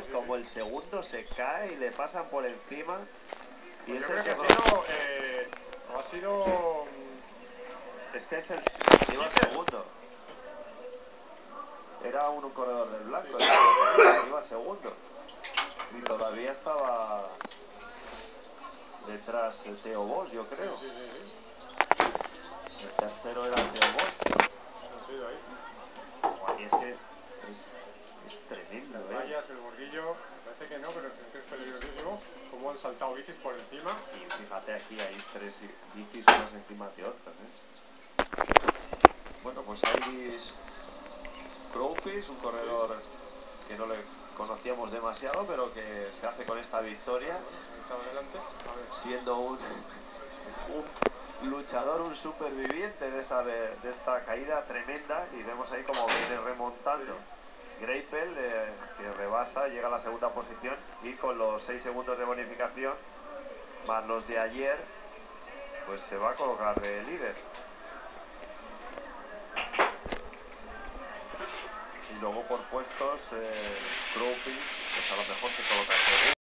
después, como el segundo se cae y le pasan por encima. Y Pues es yo el creo que ha sido es que es el iba Kittel. segundo. Era un corredor del blanco, Sí, iba segundo. Y todavía estaba detrás Theo Boss, yo creo. Sí. El tercero era Theo Boss. Sí, ahí. Y es que es tremendo, Las vallas, el bordillo, me parece que no, pero creo que es peligrosísimo. Cómo han saltado bicis por encima. Y fíjate, aquí hay 3 bicis unas encima de otras, Bueno, pues Iris Kroupis, un corredor que no le conocíamos demasiado, pero que se hace con esta victoria, Ahí está adelante. A ver. siendo un luchador, un superviviente de esta caída tremenda, y vemos ahí como viene remontando. Greipel, que rebasa, llega a la segunda posición y con los 6 segundos de bonificación, más los de ayer, pues se va a colocar de líder. Y luego por puestos, Kroupis, pues a lo mejor se coloca segundo.